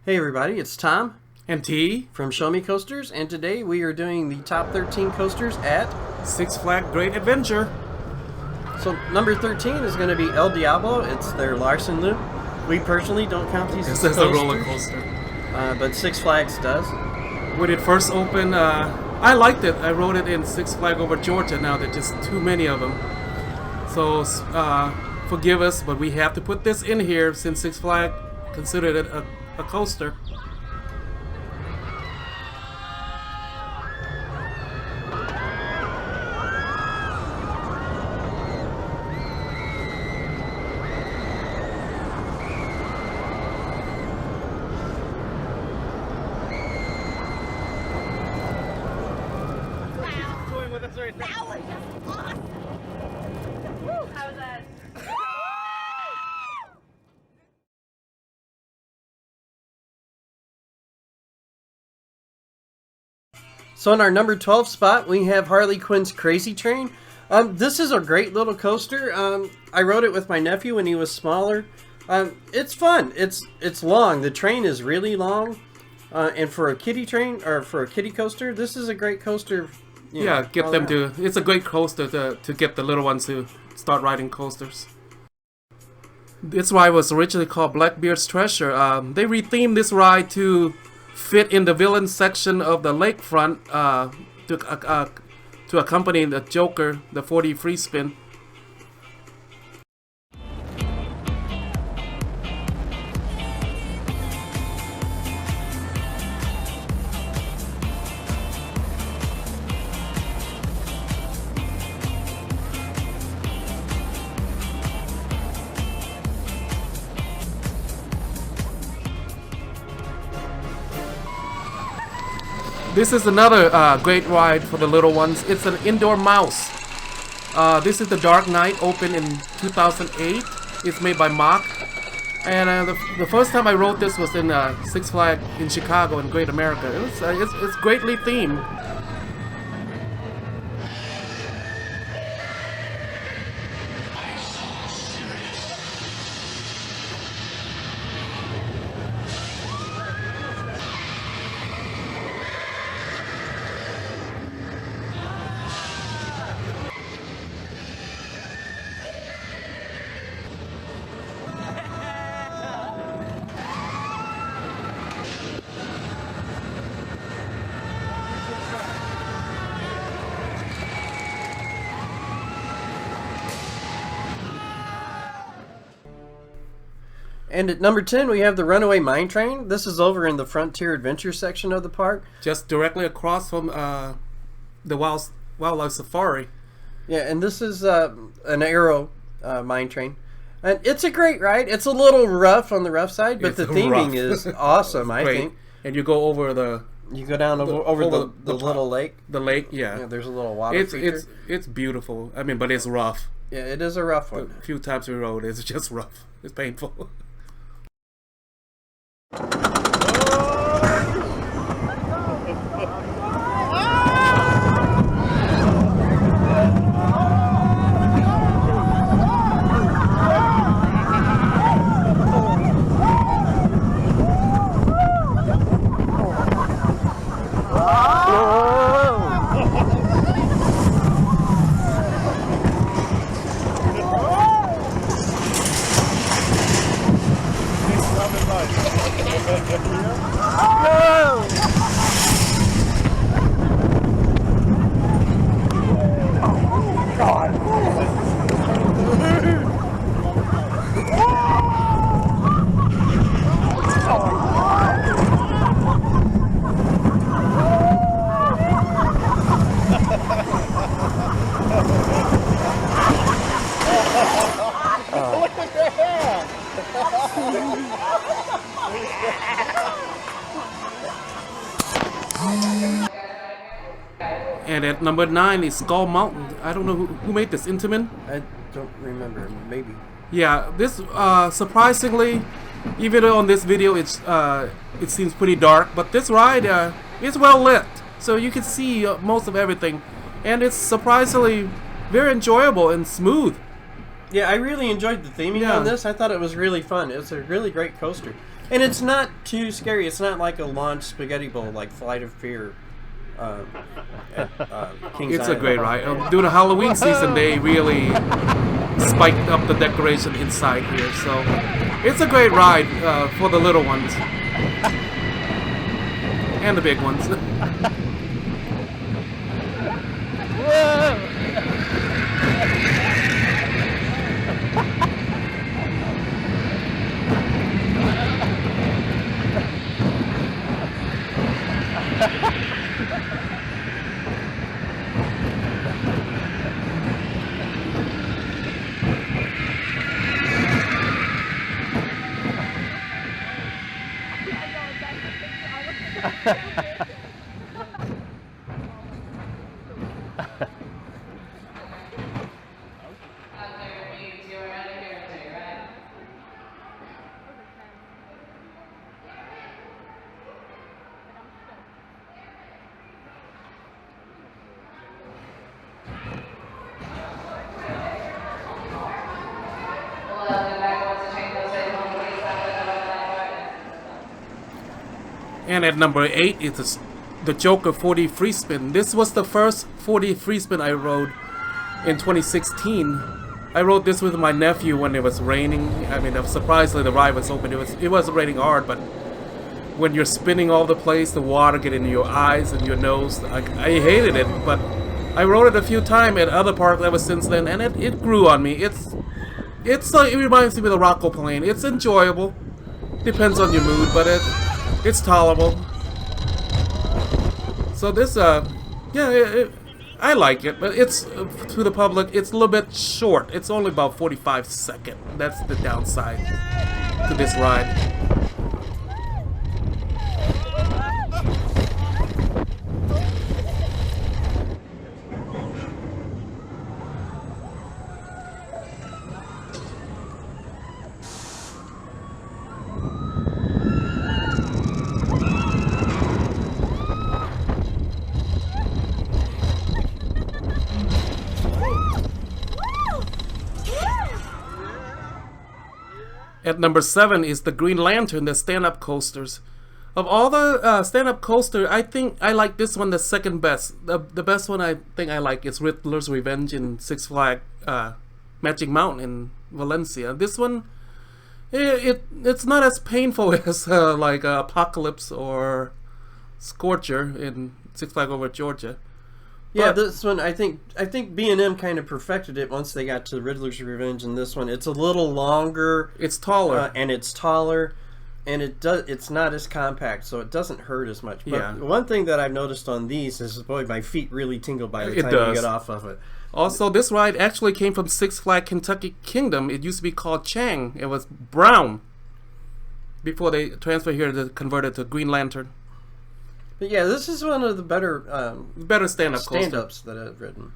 Hey everybody, it's Tom And T. from Show Me Coasters, and today we are doing the top 13 coasters at... Six Flags Great Adventure. So number 13 is going to be El Diablo. It's their Larson Loop. We personally don't count these as This is coasters, a roller coaster. but Six Flags does. When it first opened, I liked it. I rode it in Six Flags over Georgia. Now there's just too many of them. So forgive us, but we have to put this in here since Six Flags considered it a coaster. That was just awesome! Woo, how was that? So in our number 12 spot, we have Harley Quinn's Crazy Train. This is a great little coaster. I rode it with my nephew when he was smaller. It's fun. It's long. The train is really long. And for a kiddie train, or for a kiddie coaster, this is a great coaster. Yeah, get them to... It's a great coaster to get the little ones to start riding coasters. This ride was originally called Blackbeard's Treasure. They rethemed this ride to fit in the villain section of the lakefront to accompany the Joker, the 4D free spin. This is another great ride for the little ones. It's an indoor mouse. This is the Dark Knight, opened in 2008. It's made by Mach. And the first time I rode this was in Six Flags in Chicago in Great America. It's greatly themed. And at number 10, we have the Runaway Mine Train. This is over in the Frontier Adventure section of the park. Just directly across from the Wildlife Safari. Yeah, and this is an Aero mine train. And it's a great ride. It's a little rough on the rough side, but It's the theming rough. is awesome, I Great. think. And you go over the... You go down over the little lake. The lake, yeah. Yeah, there's a little water feature. It's beautiful. I mean, but it's rough. Yeah, it is a rough one. A few times we rode, it's just rough. It's painful. And at number 9 is Skull Mountain. I don't know who made this. Intamin? I don't remember. Maybe. Yeah, this surprisingly, even though on this video it seems pretty dark, but this ride is well lit, so you can see most of everything, and it's surprisingly very enjoyable and smooth. Yeah, I really enjoyed the theming on this. I thought it was really fun. It's a really great coaster. And it's not too scary. It's not like a launch spaghetti bowl like Flight of Fear. At, King's It's a Island. great ride. During the Halloween season, they really spiked up the decoration inside here. So it's a great ride for the little ones and the big ones. And at number 8 is the Joker 40 free spin. This was the first 40 free spin I rode in 2016. I rode this with my nephew when it was raining. I mean, surprisingly the ride was open. It wasn't raining hard, but when you're spinning all the place, the water get into your eyes and your nose. I hated it, but I rode it a few times at other parks ever since then, and it grew on me. It reminds me of the Rocco plane. It's enjoyable. Depends on your mood, but it's tolerable. So this, I like it, but it's to the public. It's a little bit short. It's only about 45 seconds. That's the downside to this ride. At number 7 is the Green Lantern, the stand-up coasters. Of all the stand-up coaster, I think I like this one the second best. The best one I think I like is Riddler's Revenge in Six Flags Magic Mountain in Valencia. This one, it's not as painful as like Apocalypse or Scorcher in Six Flags Over Georgia. Yeah, this one I think B&M kind of perfected it once they got to Riddler's Revenge. And this one, it's a little longer. It's taller, and it's taller, and it's not as compact, so it doesn't hurt as much. But Yeah. one thing that I've noticed on these is, boy, my feet really tingle by the It time you does. get off of it. Also, this ride actually came from Six Flags Kentucky Kingdom. It used to be called Chang. It was brown before they transferred here to convert it to Green Lantern. But yeah, this is one of the better Better stand-up coaster. stand-ups that I've ridden.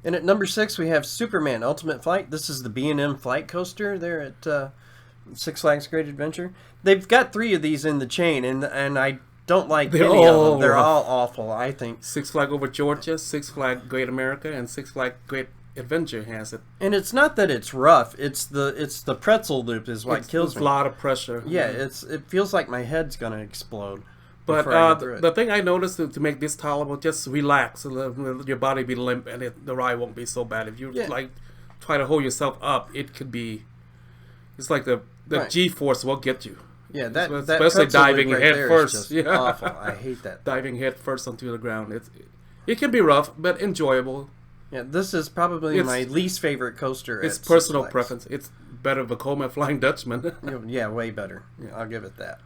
And at number 6, we have Superman Ultimate Flight. This is the B&M flight coaster there at Six Flags Great Adventure. They've got 3 of these in the chain, and I don't like They're any of all them. They're rough. all awful, I think. Six Flags Over Georgia, Six Flags Great America, and Six Flags Great Adventure has it. And it's not that it's rough. It's the pretzel loop is what kills It's me. a lot of pressure. Yeah, it feels like my head's gonna explode. But before I get through it. the thing I noticed to make this tolerable, just relax. Your body be limp, and the ride won't be so bad. If you like try to hold yourself up, it could be. It's like the Right. G-force will get you. Yeah, that especially pretzel diving loop right head there is first. just Yeah. awful. I hate that. Diving head first onto the ground. It can be rough, but enjoyable. Yeah, this is probably my least favorite coaster. It's at personal Six Flags. preference. It's better Vekoma Flying Dutchman. Yeah, way better. Yeah, I'll give it that.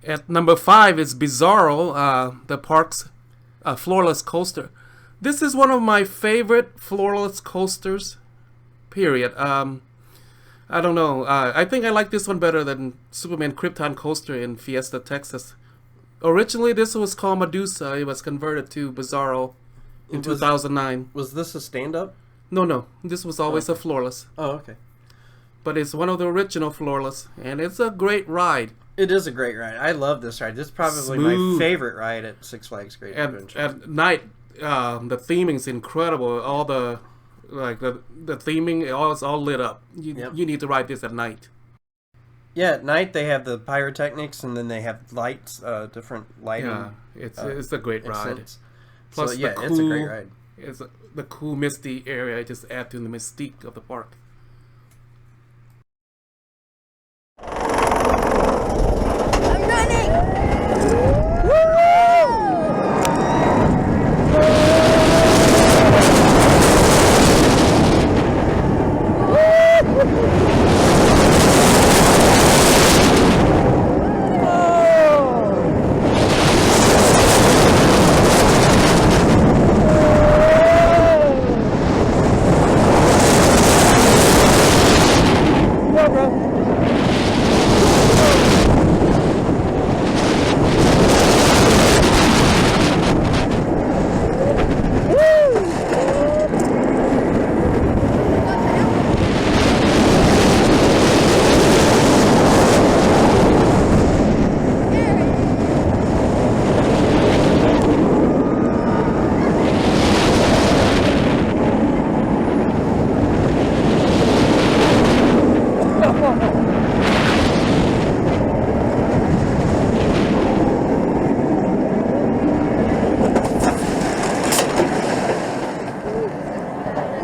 At number 5 is Bizzaro, the park's floorless coaster. This is one of my favorite floorless coasters, period. I don't know. I think I like this one better than Superman Krypton Coaster in Fiesta, Texas. Originally, this was called Medusa. It was converted to Bizzaro in 2009. Was this a stand-up? No. This was always a floorless. Oh, okay. But it's one of the original floorless, and it's a great ride. It is a great ride. I love this ride. This is probably my favorite ride at Six Flags Great Adventure. At night, the theming is incredible. All the theming, it's all lit up. You need to ride this at night. Yeah, at night they have the pyrotechnics, and then they have lights, different lighting. Yeah, it's a great ride. Plus, so, yeah, it's a great ride. The cool misty area just add to the mystique of the park. I'm running!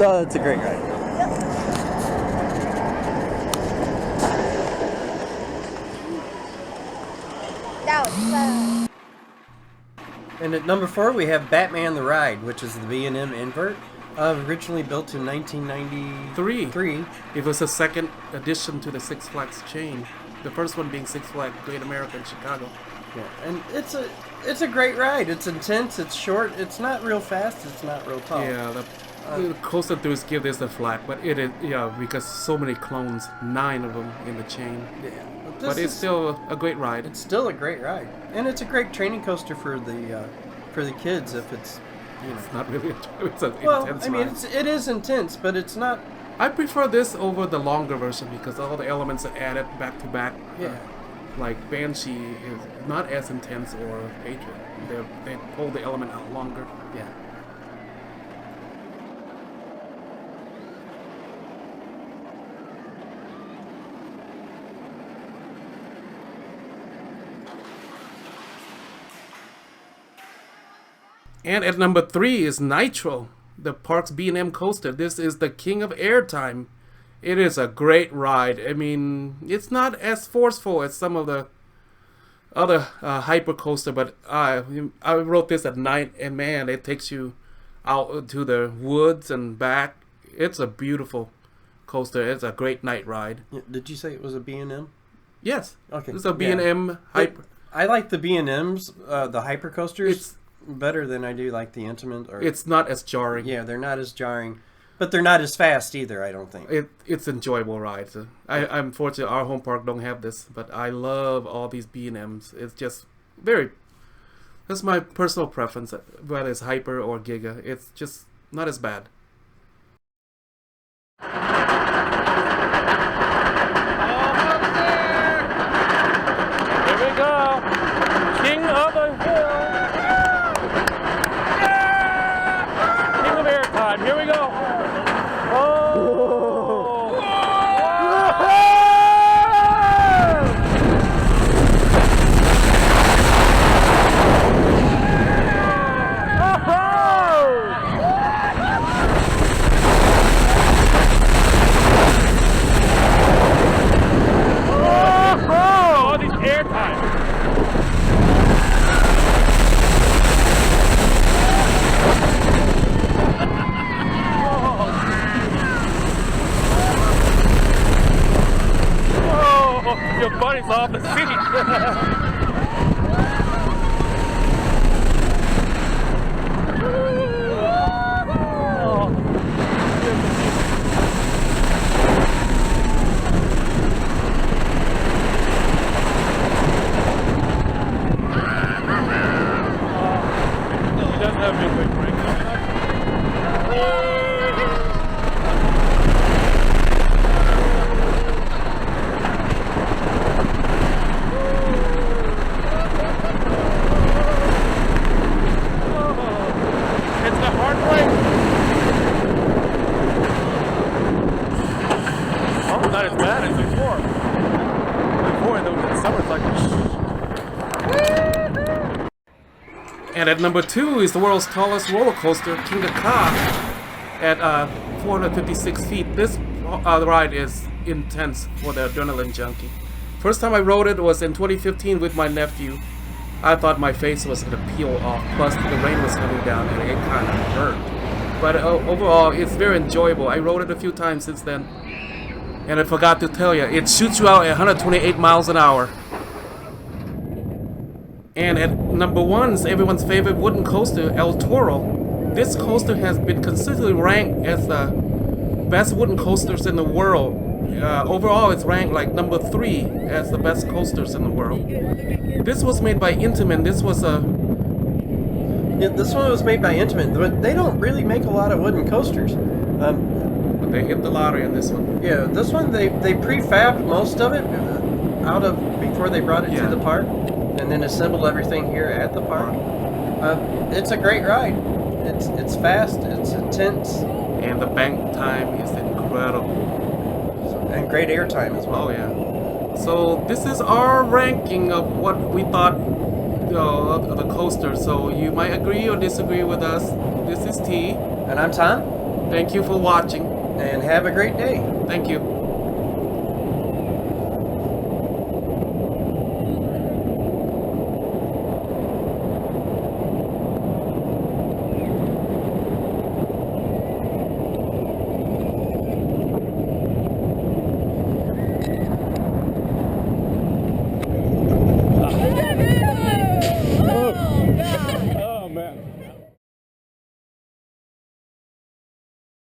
Oh, it's a great ride. That was fun. And at number 4, we have Batman the Ride, which is the B&M invert. Originally built in 1993. It was a second addition to the Six Flags chain. The first one being Six Flags Great America in Chicago. Yeah, and it's a great ride. It's intense. It's short. It's not real fast. It's not real tall. Yeah, the coaster enthusiasts give this a flat, but it is because so many clones, 9 of them in the chain. Yeah, but it's still a great ride. It's still a great ride, and it's a great training coaster for the kids if it's. It's not really it's an well, intense I mean, ride. it is intense, but it's not. I prefer this over the longer version because all the elements are added back to back. Yeah. Like Banshee is not as intense or Patriot. They pull the element out longer. Yeah. And at number 3 is Nitro, the park's B&M coaster. This is the king of airtime. It is a great ride. I mean, it's not as forceful as some of the other hyper coaster, but I rode this at night, and man, it takes you out to the woods and back. It's a beautiful coaster. It's a great night ride. Did you say it was a B&M? Yes. Okay. It's a B&M hyper. I like the B&Ms, the hyper coasters, better than I do like the Intimate. It's not as jarring. Yeah, they're not as jarring. But they're not as fast either, I don't think. It's enjoyable ride. So I'm fortunate our home park don't have this, but I love all these B&Ms. It's just that's my personal preference, whether it's Hyper or Giga. It's just not as bad. Here we go. King of the Hill. Yeah! King of airtime. Here we go. off the seat. He doesn't have any quick brakes. It's the hard brake. Oh, not as bad as before. Before, in the summer, it's like. And at number 2 is the world's tallest roller coaster, Kingda at 456 feet. This ride is intense for the adrenaline junkie. First time I rode it was in 2015 with my nephew. I thought my face was going to peel off, plus the rain was coming down and it kind of hurt. But overall, it's very enjoyable. I rode it a few times since then. And I forgot to tell you, it shoots you out at 128 miles an hour. And at number 1 is everyone's favorite wooden coaster, El Toro. This coaster has been consistently ranked as the best wooden coasters in the world. Overall, it's ranked like number 3 as the best coasters in the world. This was made by Intamin. This was a... Yeah, this one was made by Intamin, but they don't really make a lot of wooden coasters. But they hit the lottery on this one. Yeah, this one they prefabbed most of it out of before they brought it to the park, and then assembled everything here at the park. It's a great ride. It's fast. It's intense. And the bank time is incredible. And great airtime as well. Oh yeah. So this is our ranking of what we thought of the coaster. So you might agree or disagree with us. This is T. And I'm Tom. Thank you for watching. And have a great day. Thank you.